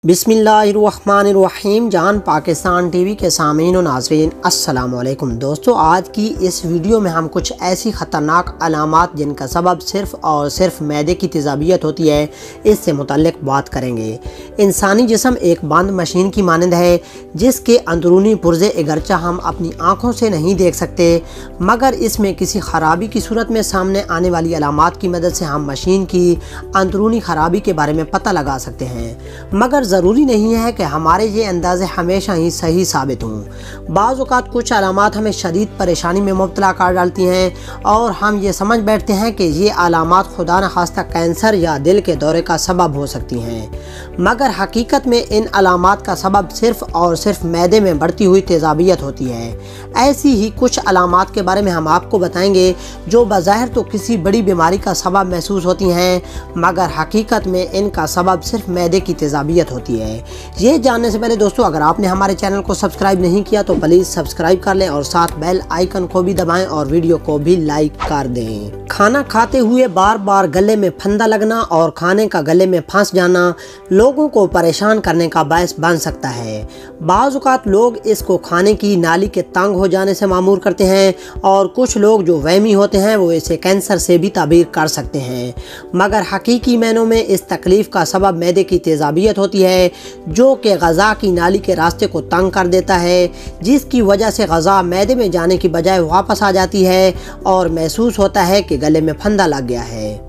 बिस्मिल्लाहिर्रहमानिर्रहीम। जान पाकिस्तान टीवी के सामीन व नाज़रीन अस्सलाम वालेकुम। दोस्तों, आज की इस वीडियो में हम कुछ ऐसी ख़तरनाक अलामात जिनका सबब सिर्फ़ और सिर्फ मैदे की तेज़ाबियत होती है, इससे मुतल्लिक़ बात करेंगे। इंसानी जिस्म एक बंद मशीन की मानंद है जिसके अंदरूनी पुर्ज़े अगरचा हम अपनी आँखों से नहीं देख सकते, मगर इसमें किसी ख़राबी की सूरत में सामने आने वाली अलामात की मदद से हम मशीन की अंदरूनी ख़राबी के बारे में पता लगा सकते हैं। मगर ज़रूरी नहीं है कि हमारे ये अंदाज़े हमेशा ही सही साबित हों। बाज़ औक़ात कुछ अलामात हमें शदीद परेशानी में मुब्तला कर डालती हैं और हम ये समझ बैठते हैं कि ये अलामात खुदा न खास्ता कैंसर या दिल के दौरे का सबब हो सकती हैं, मगर हकीकत में इन अलामात का सबब सिर्फ़ और सिर्फ मैदे में बढ़ती हुई तेज़ाबियत होती है। ऐसी ही कुछ अलामात के बारे में हम आपको बताएंगे जो बज़ाहिर तो किसी बड़ी बीमारी का सबब महसूस होती हैं, मगर हकीकत में इनका सबब सिर्फ मैदे की तेज़ाबियत होती है। ये जानने से पहले दोस्तों, अगर आपने हमारे चैनल को सब्सक्राइब नहीं किया तो प्लीज़ सब्सक्राइब कर लें और साथ बेल आइकन को भी दबाएं और वीडियो को भी लाइक कर दें। खाना खाते हुए बार बार गले में फंदा लगना और खाने का गले में फंस जाना लोगों को परेशान करने का बायस बन सकता है। बाज़ औक़ात लोग इसको खाने की नाली के तंग हो जाने से मामूर करते हैं और कुछ लोग जो वहमी होते हैं वो इसे कैंसर से भी ताबीर कर सकते हैं, मगर हकीकी मायनों में इस तकलीफ़ का सबब मैदे की तेज़ाबियत होती है जो कि ग़ज़ा की नाली के रास्ते को तंग कर देता है, जिसकी वजह से ग़ज़ा मैदे में जाने की बजाय वापस आ जाती है और महसूस होता है कि गले में फंदा लग गया है।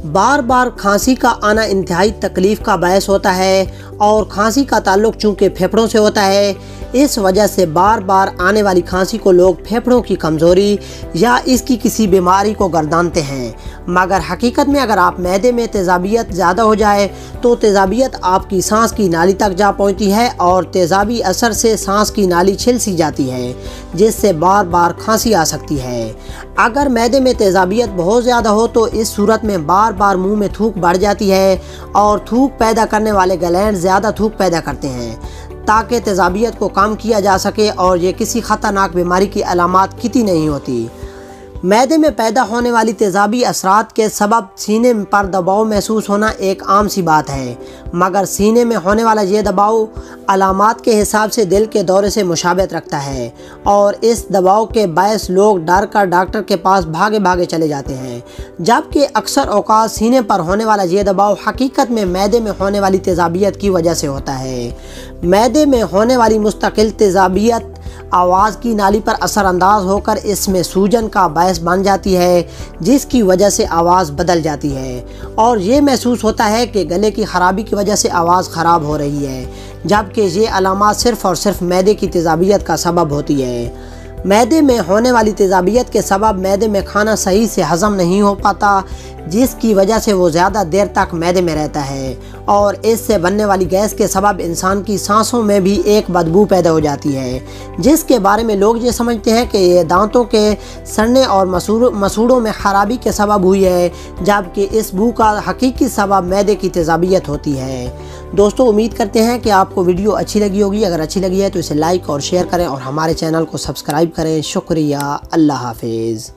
बार बार खांसी का आना इंतहाई तकलीफ़ का बायस होता है और खांसी का ताल्लुक़ चूँकि फेफड़ों से होता है, इस वजह से बार बार आने वाली खांसी को लोग फेफड़ों की कमज़ोरी या इसकी किसी बीमारी को गर्दानते हैं, मगर हकीकत में अगर आप मैदे में तेज़ाबियत ज़्यादा हो जाए तो तेज़ाबियत आपकी सांस की नाली तक जा पहुंचती है और तेज़ाबी असर से सांस की नाली छिल सी जाती है, जिससे बार बार खांसी आ सकती है। अगर मैदे में तेज़ाबियत बहुत ज़्यादा हो तो इस सूरत में बार बार मुंह में थूक बढ़ जाती है और थूक पैदा करने वाले ग्लैंड ज़्यादा थूक पैदा करते हैं ताकि तेज़ाबियत को कम किया जा सके और ये किसी ख़तरनाक बीमारी की अलामात कितनी नहीं होती। मैदे में पैदा होने वाली तेज़ाबी असरात के सबब सीने पर दबाव महसूस होना एक आम सी बात है, मगर सीने में होने वाला ये दबाव अलामात के हिसाब से दिल के दौरे से मुशाबहत रखता है और इस दबाव के बायस लोग डर कर डॉक्टर के पास भागे भागे चले जाते हैं, जबकि अक्सर औक़ात सीने पर होने वाला ये दबाव हकीकत में मैदे में होने वाली तेज़ाबियत की वजह से होता है। मैदे में होने वाली मुस्तकिल तेज़ाबियत आवाज़ की नाली पर असरअंदाज होकर इसमें सूजन का बायस बन जाती है, जिसकी वजह से आवाज़ बदल जाती है और ये महसूस होता है कि गले की ख़राबी की वजह से आवाज़ ख़राब हो रही है, जबकि ये अलामात सिर्फ़ और सिर्फ मैदे की तेज़ाबियत का सबब होती है। मैदे में होने वाली तेज़ाबियत के सबब मैदे में खाना सही से हज़म नहीं हो पाता, जिसकी वजह से वो ज़्यादा देर तक मैदे में रहता है और इससे बनने वाली गैस के सबब इंसान की सांसों में भी एक बदबू पैदा हो जाती है, जिसके बारे में लोग ये समझते हैं कि ये दांतों के सड़ने और मसूड़ों में ख़राबी के सबब हुई है, जबकि इस बू का हकीकी सबब मैदे की तेज़ाबियत होती है। दोस्तों, उम्मीद करते हैं कि आपको वीडियो अच्छी लगी होगी। अगर अच्छी लगी है तो इसे लाइक और शेयर करें और हमारे चैनल को सब्सक्राइब करें। शुक्रिया। अल्लाह हाफिज़।